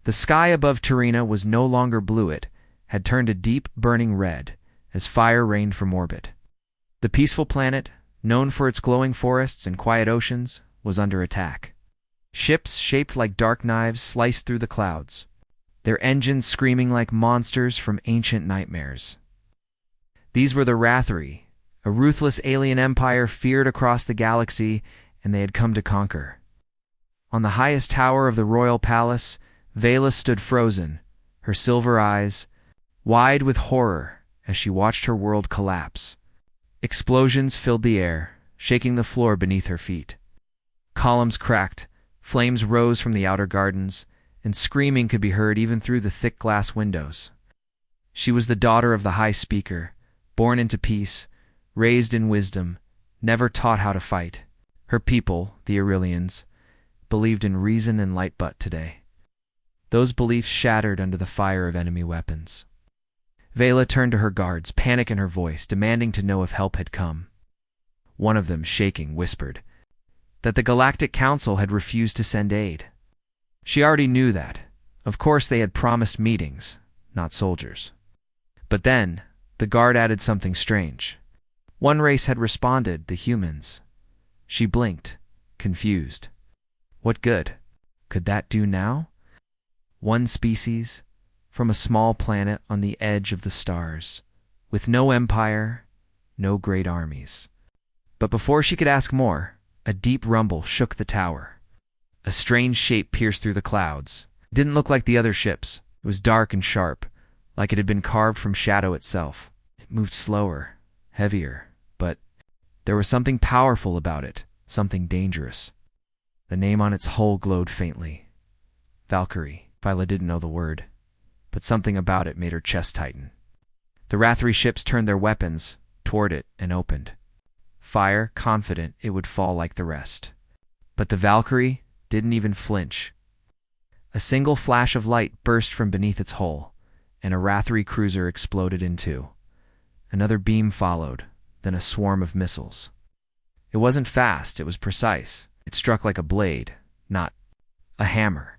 The sky above Tarina was no longer blue, it had turned a deep, burning red as fire rained from orbit. The peaceful planet, known for its glowing forests and quiet oceans, was under attack. Ships shaped like dark knives sliced through the clouds, their engines screaming like monsters from ancient nightmares. These were the Rathri, a ruthless alien empire feared across the galaxy, and they had come to conquer. On the highest tower of the royal palace, Vela stood frozen, her silver eyes wide with horror as she watched her world collapse. Explosions filled the air, shaking the floor beneath her feet. Columns cracked, flames rose from the outer gardens, and screaming could be heard even through the thick glass windows. She was the daughter of the High Speaker, born into peace, raised in wisdom, never taught how to fight. Her people, the Aurelians, believed in reason and light but today. Those beliefs shattered under the fire of enemy weapons. Vela turned to her guards, panic in her voice, demanding to know if help had come. One of them, shaking, whispered that the Galactic Council had refused to send aid. She already knew that. Of course they had promised meetings, not soldiers. But then, the guard added something strange. One race had responded, the humans. She blinked, confused. What good could that do now? One species, from a small planet on the edge of the stars, with no empire, no great armies. But before she could ask more, a deep rumble shook the tower. A strange shape pierced through the clouds. It didn't look like the other ships. It was dark and sharp, like it had been carved from shadow itself. It moved slower, heavier, but there was something powerful about it, something dangerous. The name on its hull glowed faintly. Valkyrie. Viola didn't know the word, but something about it made her chest tighten. The Rathri ships turned their weapons toward it and opened. Fire, confident it would fall like the rest. But the Valkyrie didn't even flinch. A single flash of light burst from beneath its hull, and a Rathri cruiser exploded in two. Another beam followed, then a swarm of missiles. It wasn't fast, it was precise. It struck like a blade, not a hammer.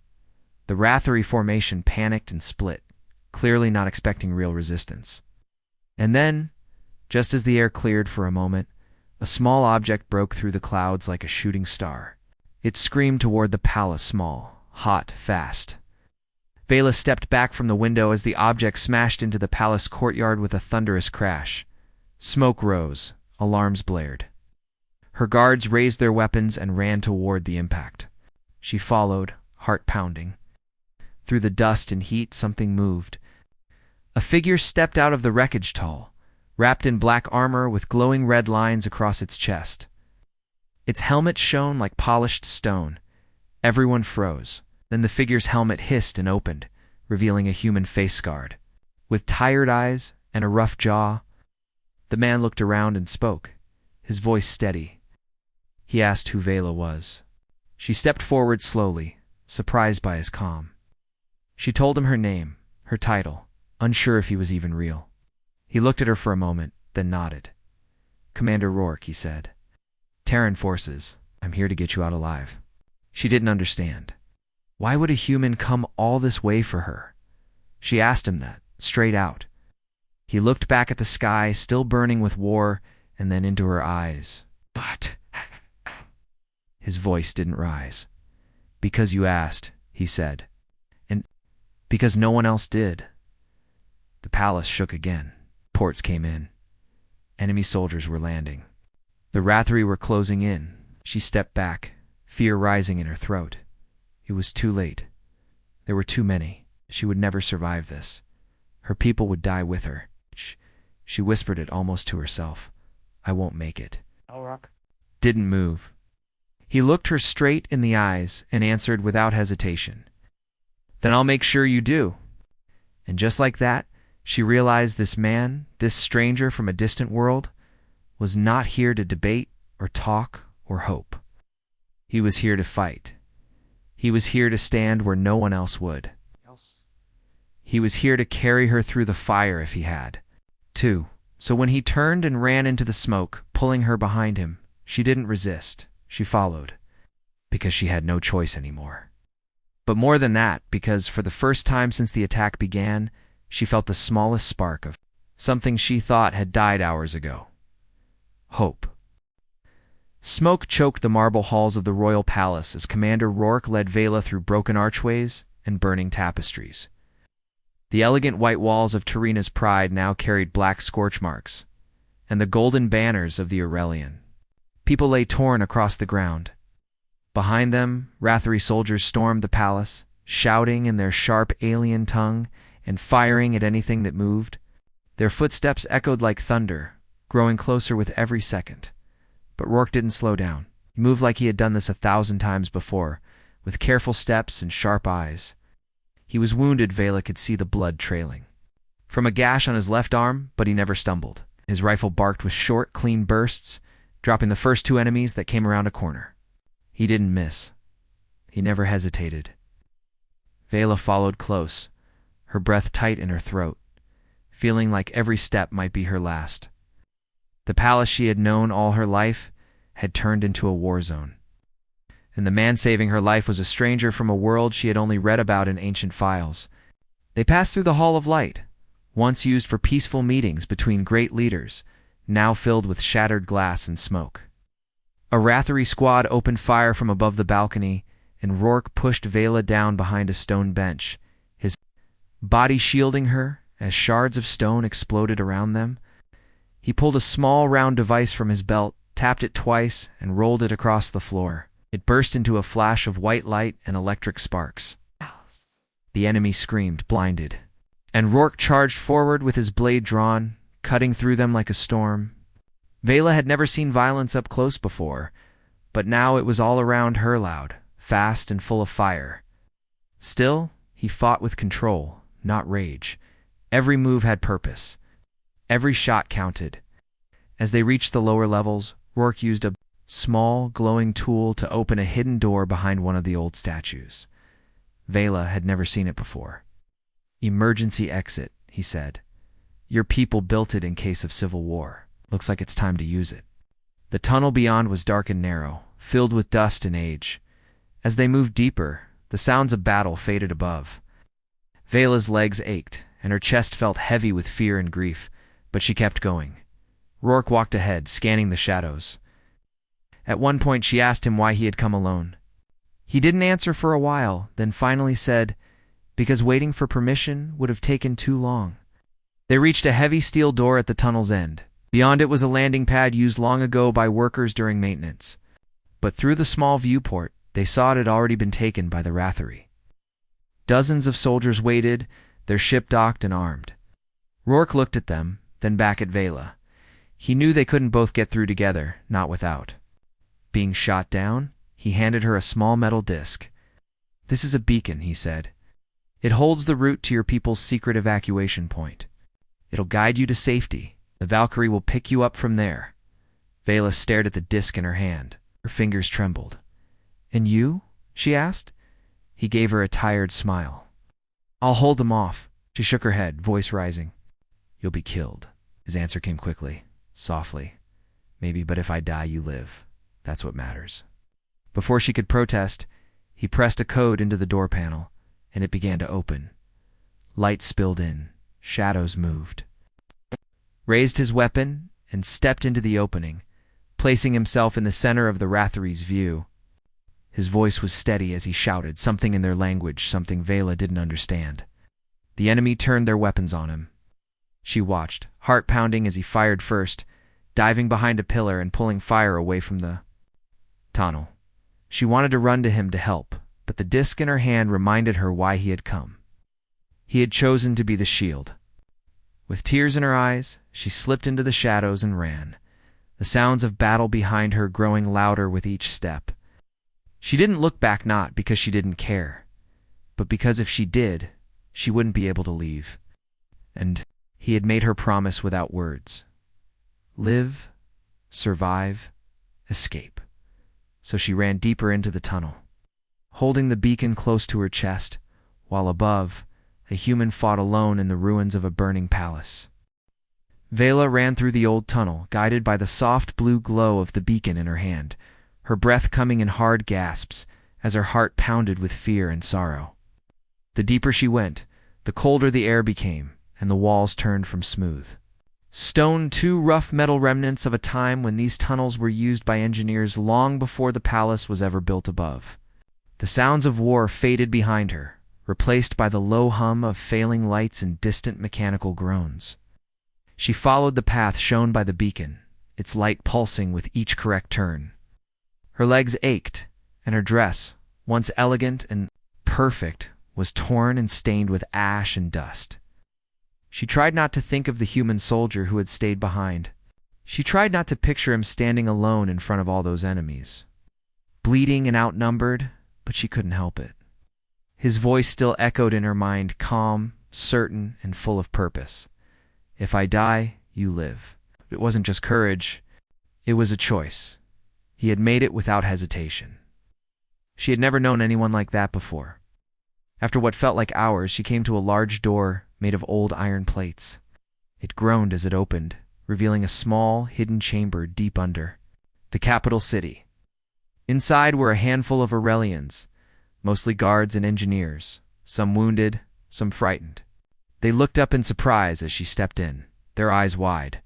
The Rathri formation panicked and split, clearly not expecting real resistance. And then, just as the air cleared for a moment, a small object broke through the clouds like a shooting star. It screamed toward the palace, small, hot, fast. Vela stepped back from the window as the object smashed into the palace courtyard with a thunderous crash. Smoke rose, alarms blared. Her guards raised their weapons and ran toward the impact. She followed, heart pounding. Through the dust and heat, something moved. A figure stepped out of the wreckage, tall, wrapped in black armor with glowing red lines across its chest. Its helmet shone like polished stone. Everyone froze. Then the figure's helmet hissed and opened, revealing a human face guard. With tired eyes and a rough jaw, the man looked around and spoke, his voice steady. He asked who Vela was. She stepped forward slowly, surprised by his calm. She told him her name, her title, unsure if he was even real. He looked at her for a moment, then nodded. Commander Rourke, he said. Terran forces, I'm here to get you out alive. She didn't understand. Why would a human come all this way for her? She asked him that, straight out. He looked back at the sky, still burning with war, and then into her eyes. But... His voice didn't rise. Because you asked, he said. And because no one else did. The palace shook again. Ports came in. Enemy soldiers were landing. The Rathri were closing in. She stepped back, fear rising in her throat. It was too late. There were too many. She would never survive this. Her people would die with her. She whispered it almost to herself. I won't make it. Elrock didn't move. He looked her straight in the eyes and answered without hesitation. Then I'll make sure you do. And just like that, she realized this man, this stranger from a distant world, was not here to debate or talk or hope. He was here to fight. He was here to stand where no one else would. He was here to carry her through the fire if he had to. So when he turned and ran into the smoke, pulling her behind him, she didn't resist. She followed, because she had no choice anymore. But more than that, because for the first time since the attack began, she felt the smallest spark of something she thought had died hours ago. Hope. Smoke choked the marble halls of the royal palace as Commander Rourke led Vela through broken archways and burning tapestries. The elegant white walls of Tarina's pride now carried black scorch marks, and the golden banners of the Aurelian. People lay torn across the ground. Behind them, Rathari soldiers stormed the palace, shouting in their sharp alien tongue and firing at anything that moved. Their footsteps echoed like thunder, growing closer with every second. But Rourke didn't slow down. He moved like he had done this 1,000 times before, with careful steps and sharp eyes. He was wounded, Vela could see the blood trailing from a gash on his left arm, but he never stumbled. His rifle barked with short, clean bursts, dropping the first 2 enemies that came around a corner. He didn't miss. He never hesitated. Vela followed close, her breath tight in her throat, feeling like every step might be her last. The palace she had known all her life had turned into a war zone, and the man saving her life was a stranger from a world she had only read about in ancient files. They passed through the Hall of Light, once used for peaceful meetings between great leaders, now filled with shattered glass and smoke. A Rathari squad opened fire from above the balcony, and Rourke pushed Vela down behind a stone bench, his body shielding her as shards of stone exploded around them. He pulled a small round device from his belt, tapped it twice, and rolled it across the floor. It burst into a flash of white light and electric sparks. The enemy screamed, blinded, and Rourke charged forward with his blade drawn, cutting through them like a storm. Vela had never seen violence up close before, but now it was all around her, loud, fast, and full of fire. Still, he fought with control, not rage. Every move had purpose. Every shot counted. As they reached the lower levels, Rourke used a small, glowing tool to open a hidden door behind one of the old statues. Vela had never seen it before. "Emergency exit," he said. "Your people built it in case of civil war. Looks like it's time to use it." The tunnel beyond was dark and narrow, filled with dust and age. As they moved deeper, the sounds of battle faded above. Vela's legs ached, and her chest felt heavy with fear and grief, but she kept going. Rourke walked ahead, scanning the shadows. At one point she asked him why he had come alone. He didn't answer for a while, then finally said, because waiting for permission would have taken too long. They reached a heavy steel door at the tunnel's end. Beyond it was a landing pad used long ago by workers during maintenance. But through the small viewport, they saw it had already been taken by the Rathari. Dozens of soldiers waited, their ship docked and armed. Rourke looked at them, then back at Vela. He knew they couldn't both get through together, not without being shot down. He handed her a small metal disc. "This is a beacon," he said. "It holds the route to your people's secret evacuation point. It'll guide you to safety. The Valkyrie will pick you up from there." Vela stared at the disc in her hand. Her fingers trembled. "And you?" she asked. He gave her a tired smile. "I'll hold them off." She shook her head, voice rising. "You'll be killed." His answer came quickly, softly. "Maybe, but if I die, you live. That's what matters." Before she could protest, he pressed a code into the door panel, and it began to open. Light spilled in. Shadows moved. Raised his weapon and stepped into the opening, placing himself in the center of the Rathari's view. His voice was steady as he shouted something in their language, something Vela didn't understand. The enemy turned their weapons on him. She watched, heart pounding as he fired first, diving behind a pillar and pulling fire away from the tunnel. She wanted to run to him to help, but the disc in her hand reminded her why he had come. He had chosen to be the shield. With tears in her eyes, she slipped into the shadows and ran, the sounds of battle behind her growing louder with each step. She didn't look back, not because she didn't care, but because if she did, she wouldn't be able to leave. And he had made her promise without words. Live, survive, escape. So she ran deeper into the tunnel, holding the beacon close to her chest, while above, a human fought alone in the ruins of a burning palace. Vela ran through the old tunnel, guided by the soft blue glow of the beacon in her hand, her breath coming in hard gasps as her heart pounded with fear and sorrow. The deeper she went, the colder the air became, and the walls turned from smooth stone to rough metal remnants of a time when these tunnels were used by engineers long before the palace was ever built above. The sounds of war faded behind her, replaced by the low hum of failing lights and distant mechanical groans. She followed the path shown by the beacon, its light pulsing with each correct turn. Her legs ached, and her dress, once elegant and perfect, was torn and stained with ash and dust. She tried not to think of the human soldier who had stayed behind. She tried not to picture him standing alone in front of all those enemies, bleeding and outnumbered, but she couldn't help it. His voice still echoed in her mind, calm, certain, and full of purpose. If I die, you live. It wasn't just courage, it was a choice. He had made it without hesitation. She had never known anyone like that before. After what felt like hours, she came to a large door made of old iron plates. It groaned as it opened, revealing a small, hidden chamber deep under the capital city. Inside were a handful of Aurelians, mostly guards and engineers, some wounded, some frightened. They looked up in surprise as she stepped in, their eyes wide.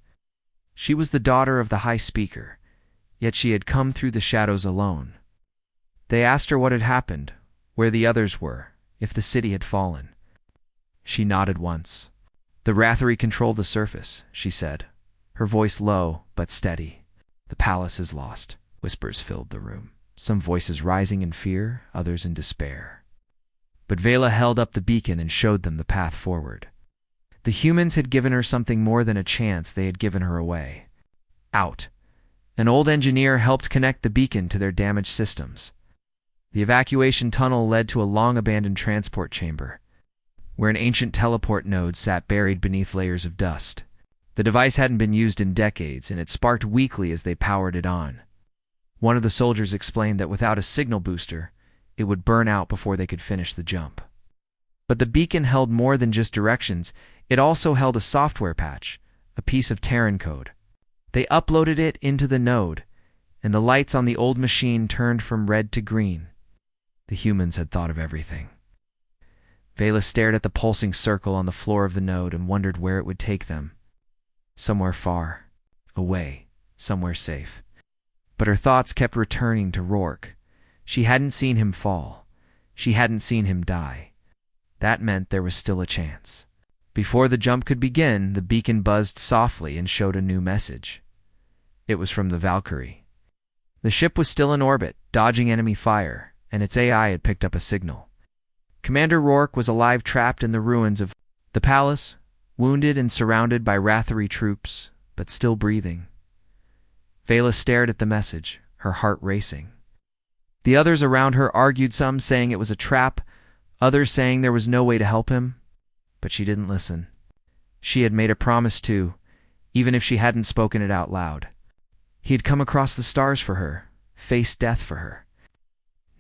She was the daughter of the High Speaker, yet she had come through the shadows alone. They asked her what had happened, where the others were, if the city had fallen. She nodded once. The Wrathery control the surface, she said, her voice low but steady. The palace is lost. Whispers filled the room, some voices rising in fear, others in despair. But Vela held up the beacon and showed them the path forward. The humans had given her something more than a chance, they had given her away. Out. An old engineer helped connect the beacon to their damaged systems. The evacuation tunnel led to a long-abandoned transport chamber, where an ancient teleport node sat buried beneath layers of dust. The device hadn't been used in decades, and it sparked weakly as they powered it on. One of the soldiers explained that without a signal booster, it would burn out before they could finish the jump. But the beacon held more than just directions. It also held a software patch, a piece of Terran code. They uploaded it into the node, and the lights on the old machine turned from red to green. The humans had thought of everything. Vela stared at the pulsing circle on the floor of the node and wondered where it would take them. Somewhere far, away, somewhere safe. But her thoughts kept returning to Rourke. She hadn't seen him fall. She hadn't seen him die. That meant there was still a chance. Before the jump could begin, the beacon buzzed softly and showed a new message. It was from the Valkyrie. The ship was still in orbit, dodging enemy fire, and its AI had picked up a signal. Commander Rourke was alive, trapped in the ruins of the palace, wounded and surrounded by Wrathery troops, but still breathing. Vela stared at the message, her heart racing. The others around her argued, some saying it was a trap, others saying there was no way to help him. But she didn't listen. She had made a promise too, even if she hadn't spoken it out loud. He had come across the stars for her, faced death for her.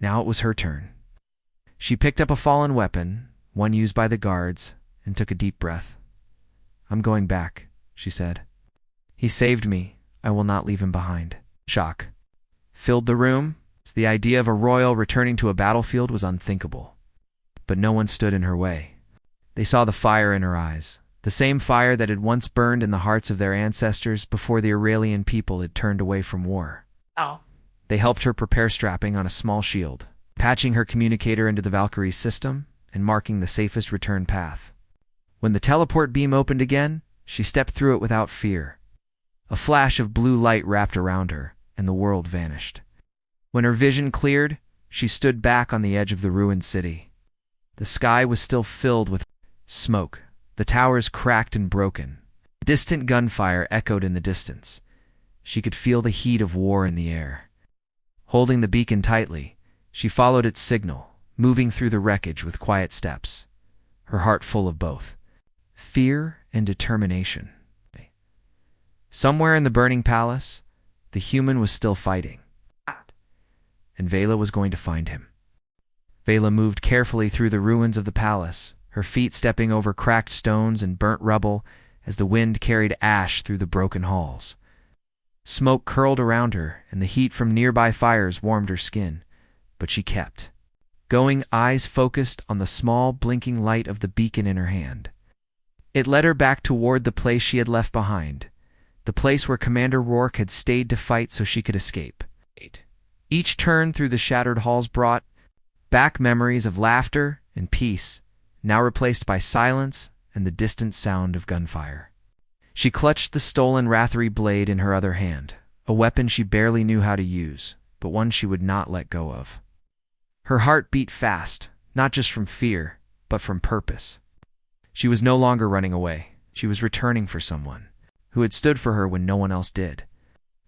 Now it was her turn. She picked up a fallen weapon, one used by the guards, and took a deep breath. "I'm going back," she said. "He saved me. I will not leave him behind." Shock filled the room. The idea of a royal returning to a battlefield was unthinkable. But no one stood in her way. They saw the fire in her eyes, the same fire that had once burned in the hearts of their ancestors before the Aurelian people had turned away from war. Oh. They helped her prepare strapping on a small shield, patching her communicator into the Valkyrie's system, and marking the safest return path. When the teleport beam opened again, she stepped through it without fear. A flash of blue light wrapped around her, and the world vanished. When her vision cleared, she stood back on the edge of the ruined city. The sky was still filled with smoke, the towers cracked and broken. Distant gunfire echoed in the distance. She could feel the heat of war in the air. Holding the beacon tightly, she followed its signal, moving through the wreckage with quiet steps, her heart full of both fear and determination. Somewhere in the burning palace, the human was still fighting, and Vela was going to find him. Vela moved carefully through the ruins of the palace, her feet stepping over cracked stones and burnt rubble as the wind carried ash through the broken halls. Smoke curled around her, and the heat from nearby fires warmed her skin, but she kept going, eyes focused on the small, blinking light of the beacon in her hand. It led her back toward the place she had left behind, the place where Commander Rourke had stayed to fight so she could escape. Each turn through the shattered halls brought back memories of laughter and peace, now replaced by silence and the distant sound of gunfire. She clutched the stolen Rathery blade in her other hand, a weapon she barely knew how to use, but one she would not let go of. Her heart beat fast, not just from fear, but from purpose. She was no longer running away. She was returning for someone who had stood for her when no one else did.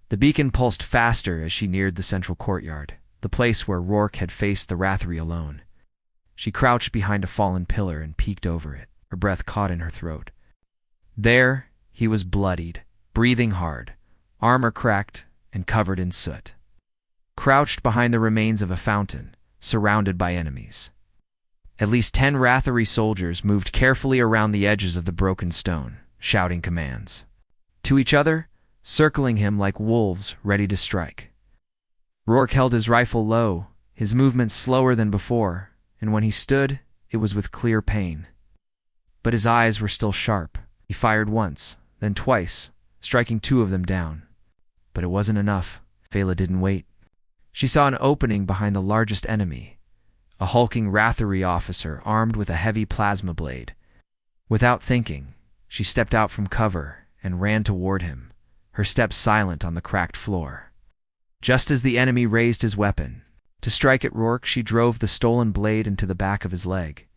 The beacon pulsed faster as she neared the central courtyard, the place where Rourke had faced the Rathery alone. She crouched behind a fallen pillar and peeked over it, her breath caught in her throat. There, he was bloodied, breathing hard, armor cracked and covered in soot. Crouched behind the remains of a fountain, surrounded by enemies. At least 10 Rathery soldiers moved carefully around the edges of the broken stone, shouting commands to each other, circling him like wolves ready to strike. Rourke held his rifle low, his movements slower than before, and when he stood, it was with clear pain. But his eyes were still sharp. He fired once, then twice, striking 2 of them down. But it wasn't enough. Vela didn't wait. She saw an opening behind the largest enemy, a hulking Rathery officer armed with a heavy plasma blade. Without thinking, she stepped out from cover and ran toward him, her steps silent on the cracked floor. Just as the enemy raised his weapon to strike at Rourke, she drove the stolen blade into the back of his leg.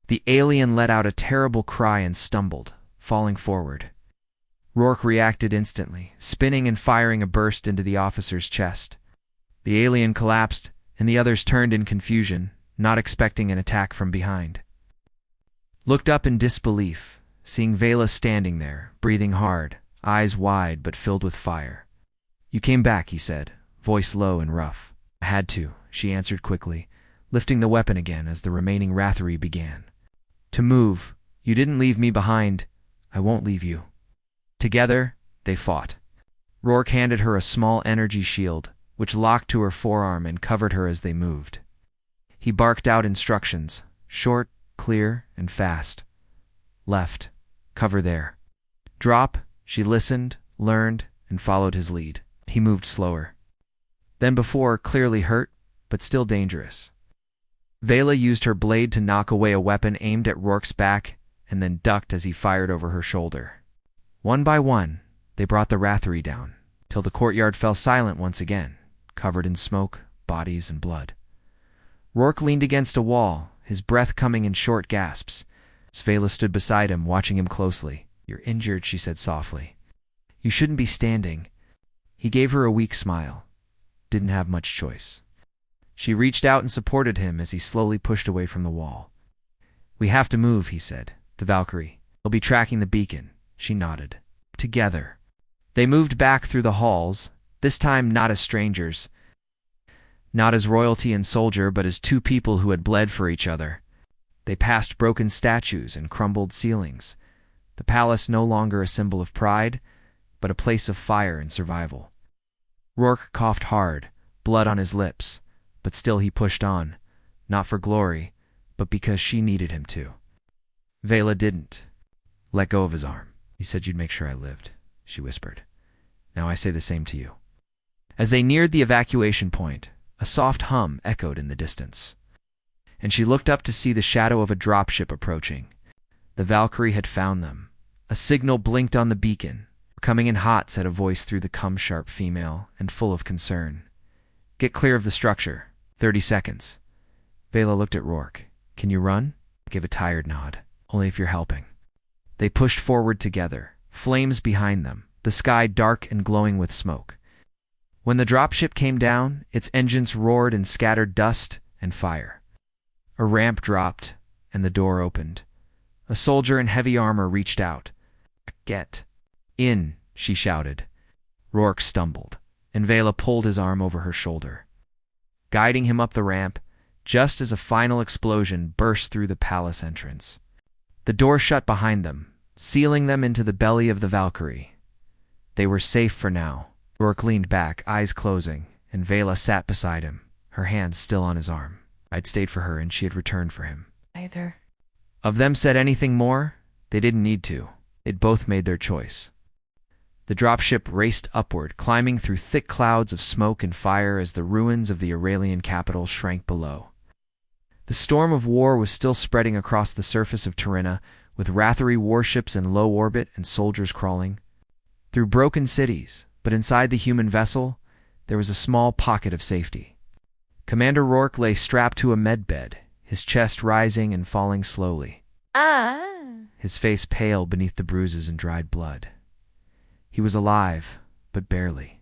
The alien let out a terrible cry and stumbled, falling forward. Rourke reacted instantly, spinning and firing a burst into the officer's chest. The alien collapsed, and the others turned in confusion, not expecting an attack from behind. Looked up in disbelief, seeing Vela standing there, breathing hard, eyes wide but filled with fire. "You came back," he said, voice low and rough. "I had to," she answered quickly, lifting the weapon again as the remaining Rathery began to move. "You didn't leave me behind. I won't leave you." Together, they fought. Rourke handed her a small energy shield, which locked to her forearm and covered her as they moved. He barked out instructions, short, clear, and fast. Left. Cover there. Drop. She listened, learned, and followed his lead. He moved slower than before, clearly hurt, but still dangerous. Vela used her blade to knock away a weapon aimed at Rourke's back, and then ducked as he fired over her shoulder. One by one, they brought the Rathery down, till the courtyard fell silent once again, covered in smoke, bodies, and blood. Rourke leaned against a wall, his breath coming in short gasps. Vela stood beside him, watching him closely. "You're injured," she said softly. "You shouldn't be standing." He gave her a weak smile. Didn't have much choice. She reached out and supported him as he slowly pushed away from the wall. "We have to move," he said. "The Valkyrie. They'll be tracking the beacon." She nodded. Together, they moved back through the halls, this time not as strangers, not as royalty and soldier, but as 2 people who had bled for each other. They passed broken statues and crumbled ceilings, the palace no longer a symbol of pride, but a place of fire and survival. Rourke coughed hard, blood on his lips, but still he pushed on, not for glory, but because she needed him to. Vela didn't let go of his arm. "You said you'd make sure I lived," she whispered. "Now I say the same to you." As they neared the evacuation point, a soft hum echoed in the distance, and she looked up to see the shadow of a dropship approaching. The Valkyrie had found them. A signal blinked on the beacon. "Coming in hot," said a voice through the cum-sharp female, and full of concern. "Get clear of the structure. 30 seconds. Vela looked at Rourke. "Can you run?" Gave a tired nod. "Only if you're helping." They pushed forward together, flames behind them, the sky dark and glowing with smoke. When the dropship came down, its engines roared and scattered dust and fire. A ramp dropped, and the door opened. A soldier in heavy armor reached out. "Get in," she shouted. Rourke stumbled, and Vela pulled his arm over her shoulder, guiding him up the ramp, just as a final explosion burst through the palace entrance. The door shut behind them, sealing them into the belly of the Valkyrie. They were safe for now. Rourke leaned back, eyes closing, and Vela sat beside him, her hand still on his arm. I'd stayed for her and she had returned for him. Either. Of them said anything more? They didn't need to. They'd both made their choice. The dropship raced upward, climbing through thick clouds of smoke and fire as the ruins of the Aurelian capital shrank below. The storm of war was still spreading across the surface of Tarina, with Rathery warships in low orbit and soldiers crawling through broken cities, but inside the human vessel, there was a small pocket of safety. Commander Rourke lay strapped to a medbed, his chest rising and falling slowly, his face pale beneath the bruises and dried blood. He was alive, but barely.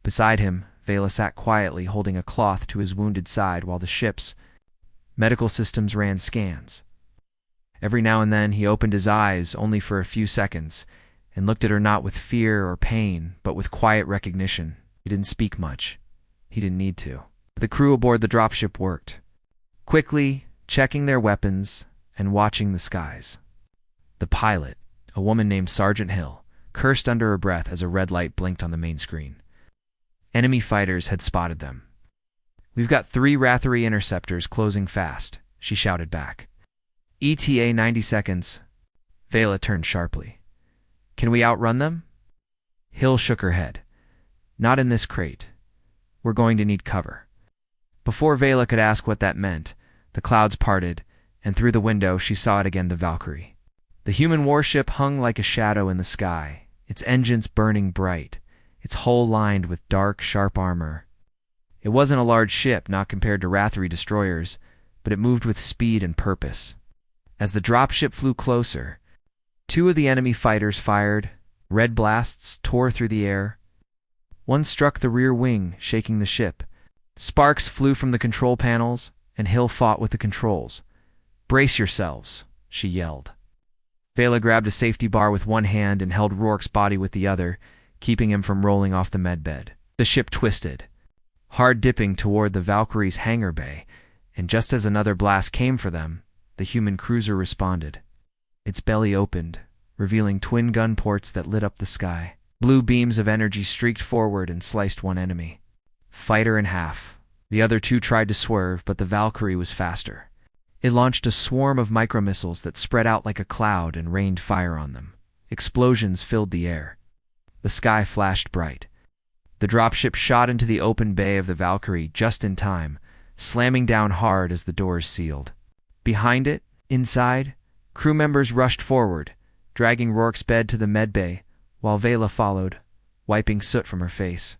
Beside him, Vela sat quietly holding a cloth to his wounded side while the ship's medical systems ran scans. Every now and then he opened his eyes only for a few seconds and looked at her not with fear or pain, but with quiet recognition. He didn't speak much. He didn't need to. The crew aboard the dropship worked, quickly checking their weapons and watching the skies. The pilot, a woman named Sergeant Hill, cursed under her breath as a red light blinked on the main screen. Enemy fighters had spotted them. "We've got 3 Rathery interceptors closing fast," she shouted back. "ETA 90 seconds. Vela turned sharply. "Can we outrun them?" Hill shook her head. "Not in this crate. We're going to need cover." Before Vela could ask what that meant, the clouds parted, and through the window she saw it again, the Valkyrie. The human warship hung like a shadow in the sky, its engines burning bright, its hull lined with dark, sharp armor. It wasn't a large ship, not compared to Rathery destroyers, but it moved with speed and purpose. As the dropship flew closer, 2 of the enemy fighters fired. Red blasts tore through the air. One struck the rear wing, shaking the ship. Sparks flew from the control panels, and Hill fought with the controls. "Brace yourselves," she yelled. Vela grabbed a safety bar with one hand and held Rourke's body with the other, keeping him from rolling off the medbed. The ship twisted, hard dipping toward the Valkyrie's hangar bay, and just as another blast came for them, the human cruiser responded. Its belly opened, revealing twin gun ports that lit up the sky. Blue beams of energy streaked forward and sliced one enemy, fighter in half. The other 2 tried to swerve, but the Valkyrie was faster. It launched a swarm of micromissiles that spread out like a cloud and rained fire on them. Explosions filled the air. The sky flashed bright. The dropship shot into the open bay of the Valkyrie just in time, slamming down hard as the doors sealed. Behind it, inside, crew members rushed forward, dragging Rourke's bed to the medbay, while Vela followed, wiping soot from her face.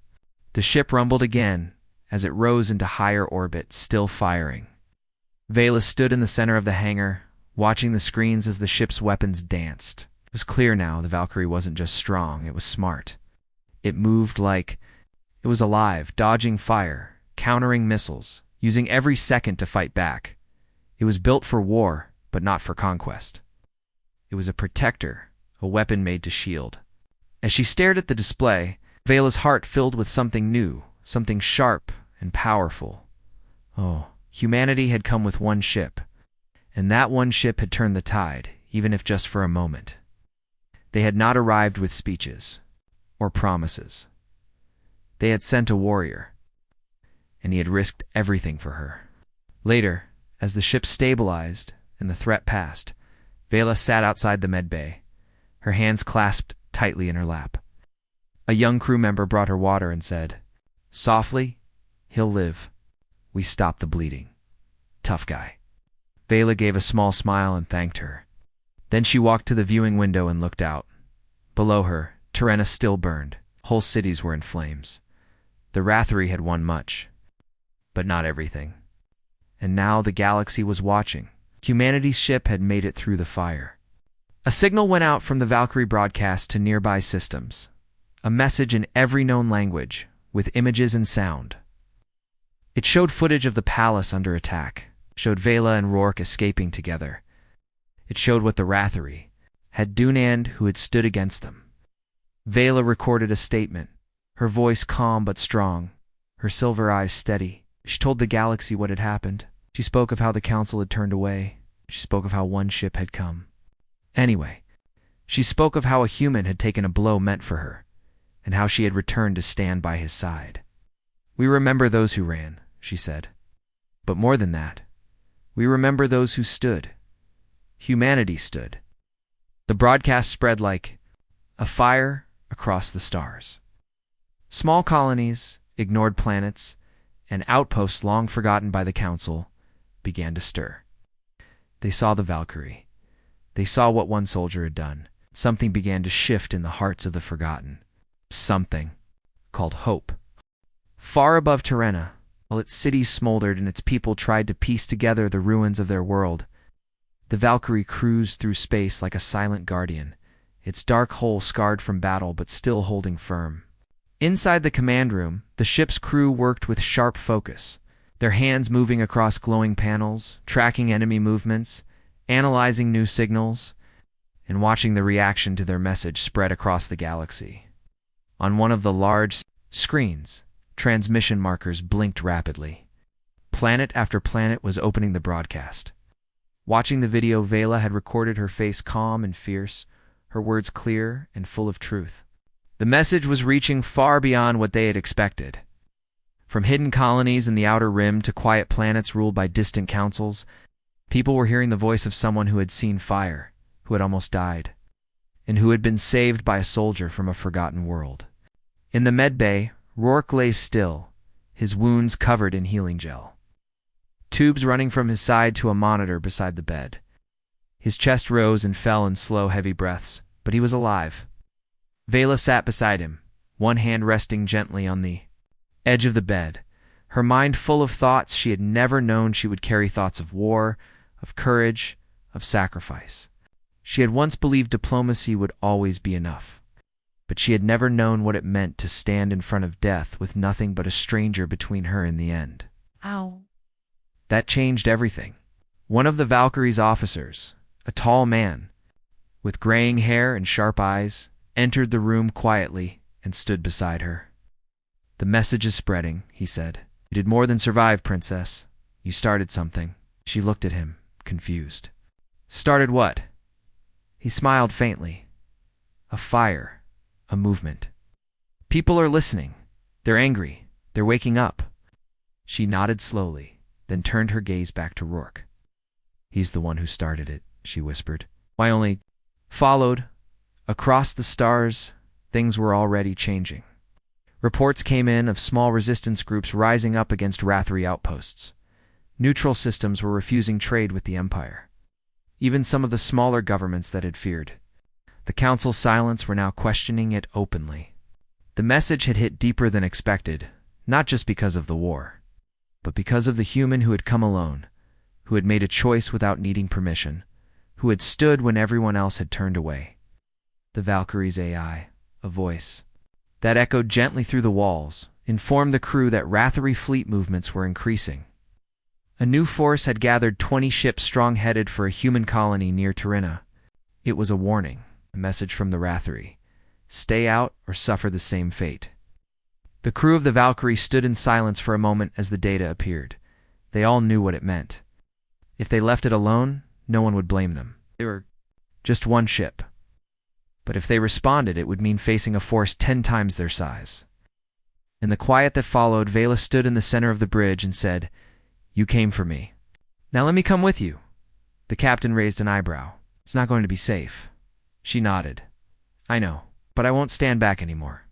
The ship rumbled again as it rose into higher orbit, still firing. Vela stood in the center of the hangar, watching the screens as the ship's weapons danced. It was clear now the Valkyrie wasn't just strong, it was smart. It moved like it was alive, dodging fire, countering missiles, using every second to fight back. It was built for war, but not for conquest. It was a protector, a weapon made to shield. As she stared at the display, Vela's heart filled with something new, something sharp and powerful. Oh, humanity had come with one ship, and that one ship had turned the tide, even if just for a moment. They had not arrived with speeches or promises. They had sent a warrior, and he had risked everything for her. Later, as the ship stabilized and the threat passed, Vela sat outside the medbay, her hands clasped tightly in her lap. A young crew member brought her water and said, "Softly, he'll live. We stopped the bleeding. Tough guy." Vela gave a small smile and thanked her. Then she walked to the viewing window and looked out. Below her, Tarina still burned. Whole cities were in flames. The Rathery had won much, but not everything. And now the galaxy was watching. Humanity's ship had made it through the fire. A signal went out from the Valkyrie broadcast to nearby systems. A message in every known language, with images and sound. It showed footage of the palace under attack, showed Vela and Rourke escaping together. It showed what the Rathery had done and who had stood against them. Vela recorded a statement, her voice calm but strong, her silver eyes steady. She told the galaxy what had happened. She spoke of how the council had turned away. She spoke of how one ship had come. Anyway, she spoke of how a human had taken a blow meant for her, and how she had returned to stand by his side. "We remember those who ran," she said. But more than that, we remember those who stood. Humanity stood. The broadcast spread like a fire across the stars. Small colonies, ignored planets, and outposts long forgotten by the Council began to stir. They saw the Valkyrie. They saw what one soldier had done. Something began to shift in the hearts of the forgotten. Something called hope. Far above Tirena, while its cities smoldered and its people tried to piece together the ruins of their world, the Valkyrie cruised through space like a silent guardian, its dark hull scarred from battle but still holding firm. Inside the command room, the ship's crew worked with sharp focus, their hands moving across glowing panels, tracking enemy movements, analyzing new signals, and watching the reaction to their message spread across the galaxy. On one of the large screens, transmission markers blinked rapidly. Planet after planet was opening the broadcast. Watching the video, Vela had recorded her face calm and fierce, her words clear and full of truth. The message was reaching far beyond what they had expected. From hidden colonies in the outer rim to quiet planets ruled by distant councils, people were hearing the voice of someone who had seen fire, who had almost died, and who had been saved by a soldier from a forgotten world. In the medbay, Rourke lay still, his wounds covered in healing gel. Tubes running from his side to a monitor beside the bed. His chest rose and fell in slow, heavy breaths, but he was alive. Vela sat beside him, one hand resting gently on the edge of the bed, her mind full of thoughts she had never known she would carry, thoughts of war, of courage, of sacrifice. She had once believed diplomacy would always be enough, but she had never known what it meant to stand in front of death with nothing but a stranger between her and the end. Ow. That changed everything. One of the Valkyrie's officers, a tall man, with graying hair and sharp eyes, entered the room quietly and stood beside her. "The message is spreading," he said. "You did more than survive, Princess. You started something." She looked at him, confused. "Started what?" He smiled faintly. "A fire. A movement. People are listening. They're angry. They're waking up." She nodded slowly, then turned her gaze back to Rourke. "He's the one who started it," she whispered. "I only followed." Across the stars, things were already changing. Reports came in of small resistance groups rising up against Rathri outposts. Neutral systems were refusing trade with the Empire. Even some of the smaller governments that had feared the Council's silence were now questioning it openly. The message had hit deeper than expected, not just because of the war, but because of the human who had come alone, who had made a choice without needing permission, who had stood when everyone else had turned away. The Valkyrie's AI, a voice that echoed gently through the walls, informed the crew that Rathri fleet movements were increasing. A new force had gathered 20 ships strong, headed for a human colony near Tirena. It was a warning, a message from the Rathri. Stay out or suffer the same fate. The crew of the Valkyrie stood in silence for a moment as the data appeared. They all knew what it meant. If they left it alone, no one would blame them. They were just one ship. But if they responded, it would mean facing a force 10 times their size. In the quiet that followed, Vela stood in the center of the bridge and said, "You came for me. Now let me come with you." The captain raised an eyebrow. "It's not going to be safe." She nodded. "I know, but I won't stand back anymore."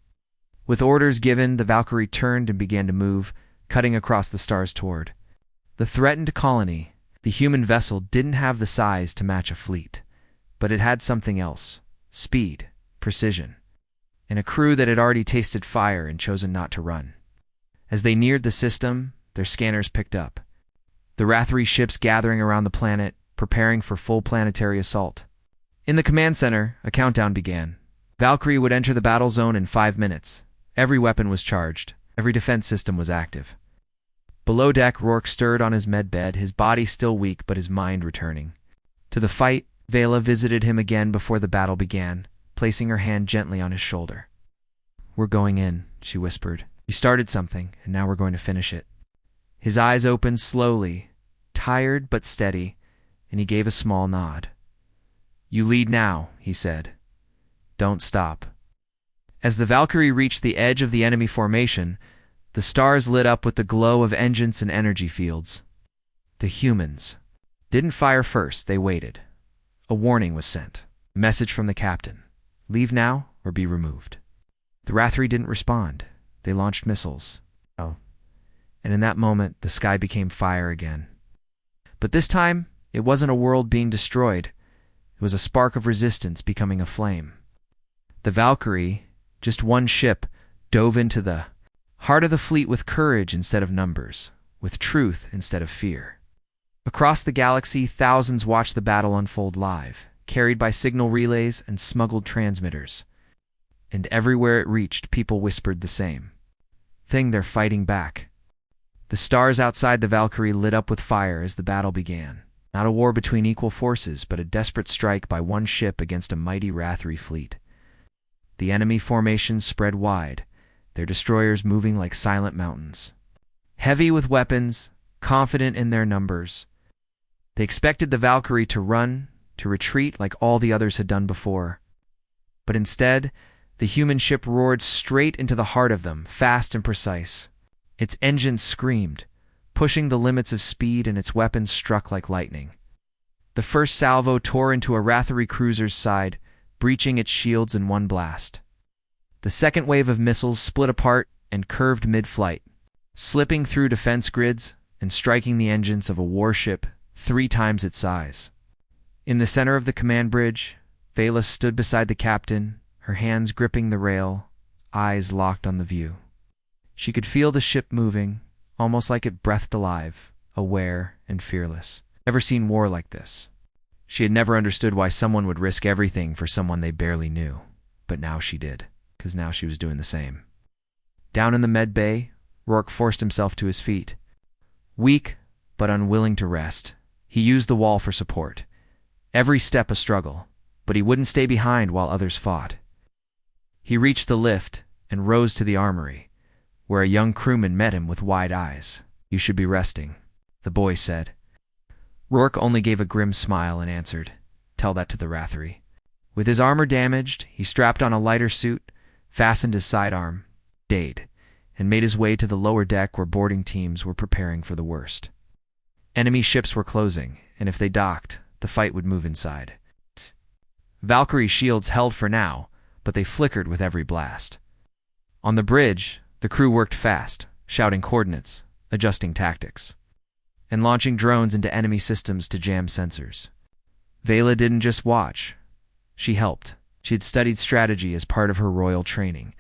With orders given, the Valkyrie turned and began to move, cutting across the stars toward the threatened colony. The human vessel didn't have the size to match a fleet, but it had something else: speed, precision, and a crew that had already tasted fire and chosen not to run. As they neared the system, their scanners picked up the Rathri ships gathering around the planet, preparing for full planetary assault. In the command center, a countdown began. Valkyrie would enter the battle zone in 5 minutes. Every weapon was charged. Every defense system was active. Below deck, Rourke stirred on his medbed, his body still weak but his mind returning. To the fight, Vela visited him again before the battle began, placing her hand gently on his shoulder. "We're going in," she whispered. "We started something, and now we're going to finish it." His eyes opened slowly, tired but steady, and he gave a small nod. "You lead now," he said. "Don't stop." As the Valkyrie reached the edge of the enemy formation, The stars lit up with the glow of engines and energy fields. The humans didn't fire first, they waited. A warning was sent. A message from the captain. Leave now or be removed. The Rathri didn't respond. They launched missiles. Oh. And in that moment, the sky became fire again. But this time, it wasn't a world being destroyed. It was a spark of resistance becoming a flame. The Valkyrie, just one ship, dove into the heart of the fleet with courage instead of numbers, with truth instead of fear. Across the galaxy, thousands watched the battle unfold live, carried by signal relays and smuggled transmitters. And everywhere it reached, people whispered the same thing: they're fighting back. The stars outside the Valkyrie lit up with fire as the battle began. Not a war between equal forces, but a desperate strike by one ship against a mighty Rathri fleet. The enemy formations spread wide, their destroyers moving like silent mountains. Heavy with weapons, confident in their numbers. They expected the Valkyrie to run, to retreat like all the others had done before. But instead, the human ship roared straight into the heart of them, fast and precise. Its engines screamed, pushing the limits of speed, and its weapons struck like lightning. The first salvo tore into a Rathri cruiser's side, breaching its shields in one blast. The second wave of missiles split apart and curved mid-flight, slipping through defense grids and striking the engines of a warship 3 times its size. In the center of the command bridge, Vela stood beside the captain, her hands gripping the rail, eyes locked on the view. She could feel the ship moving, almost like it breathed alive, aware and fearless. Never seen war like this. She had never understood why someone would risk everything for someone they barely knew. But now she did, because now she was doing the same. Down in the med bay, Rourke forced himself to his feet. Weak, but unwilling to rest, he used the wall for support. Every step a struggle, but he wouldn't stay behind while others fought. He reached the lift and rose to the armory, where a young crewman met him with wide eyes. "You should be resting," the boy said. Rourke only gave a grim smile and answered, "Tell that to the Rathri." With his armor damaged, he strapped on a lighter suit, fastened his sidearm, stayed, and made his way to the lower deck where boarding teams were preparing for the worst. Enemy ships were closing, and if they docked, the fight would move inside. Valkyrie shields held for now, but they flickered with every blast. On the bridge, the crew worked fast, shouting coordinates, adjusting tactics, and launching drones into enemy systems to jam sensors. Vela didn't just watch. She helped. She had studied strategy as part of her royal training,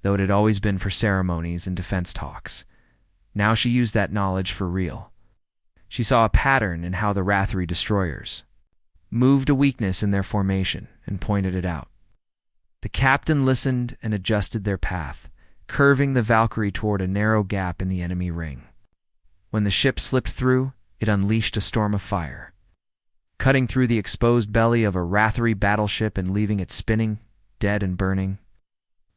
though it had always been for ceremonies and defense talks. Now she used that knowledge for real. She saw a pattern in how the Rathri destroyers moved a weakness in their formation and pointed it out. The captain listened and adjusted their path, curving the Valkyrie toward a narrow gap in the enemy ring. When the ship slipped through, it unleashed a storm of fire, cutting through the exposed belly of a Rathri battleship and leaving it spinning, dead and burning.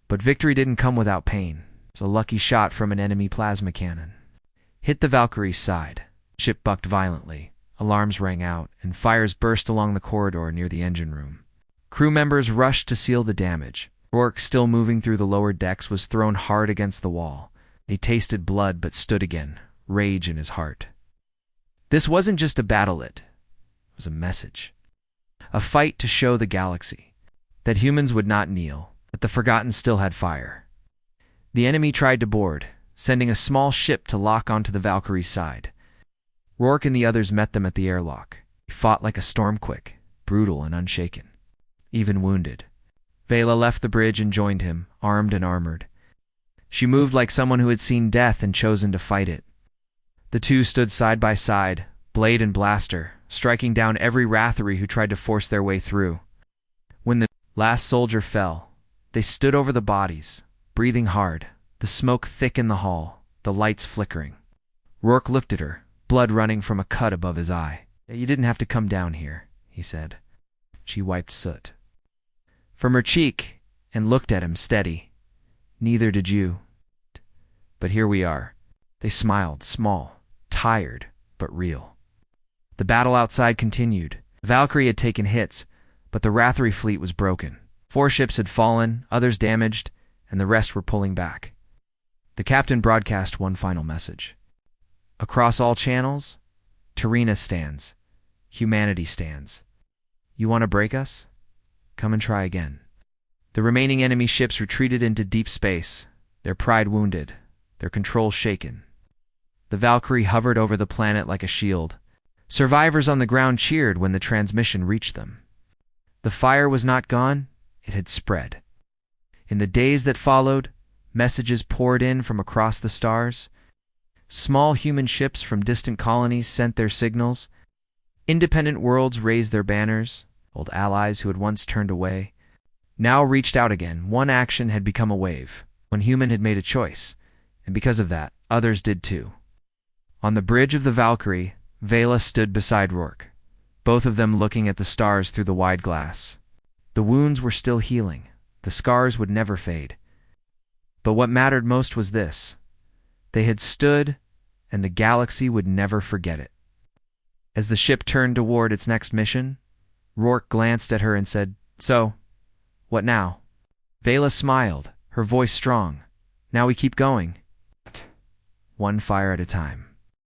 But victory didn't come without pain. It was a lucky shot from an enemy plasma cannon hit the Valkyrie's side. The ship bucked violently, alarms rang out, and fires burst along the corridor near the engine room. Crew members rushed to seal the damage. Rourke, still moving through the lower decks, was thrown hard against the wall. He tasted blood but stood again, rage in his heart. This wasn't just a battle, it was a message. A fight to show the galaxy that humans would not kneel, that the Forgotten still had fire. The enemy tried to board, sending a small ship to lock onto the Valkyrie's side. Rourke and the others met them at the airlock. He fought like a stormquake, brutal and unshaken, even wounded. Vela left the bridge and joined him, armed and armored. She moved like someone who had seen death and chosen to fight it. The two stood side by side, blade and blaster, striking down every Rathri who tried to force their way through. When the last soldier fell, they stood over the bodies, breathing hard, the smoke thick in the hall, the lights flickering. Rourke looked at her, blood running from a cut above his eye. "You didn't have to come down here," he said. She wiped soot from her cheek and looked at him steady. "Neither did you. But here we are." They smiled, small, tired, but real. The battle outside continued. Valkyrie had taken hits, but the Rathri fleet was broken. 4 ships had fallen, others damaged, and the rest were pulling back. The captain broadcast one final message. Across all channels, Tarina stands. Humanity stands. You want to break us? Come and try again. The remaining enemy ships retreated into deep space, their pride wounded, their control shaken. The Valkyrie hovered over the planet like a shield. Survivors on the ground cheered when the transmission reached them. The fire was not gone, it had spread. In the days that followed, messages poured in from across the stars. Small human ships from distant colonies sent their signals. Independent worlds raised their banners. Old allies who had once turned away now reached out again. One action had become a wave. One human had made a choice, and because of that, others did too. On the bridge of the Valkyrie, Vela stood beside Rourke, both of them looking at the stars through the wide glass. The wounds were still healing. The scars would never fade. But what mattered most was this. They had stood, and the galaxy would never forget it. As the ship turned toward its next mission, Rourke glanced at her and said, "So, what now?" Vela smiled, her voice strong. "Now we keep going. One fire at a time."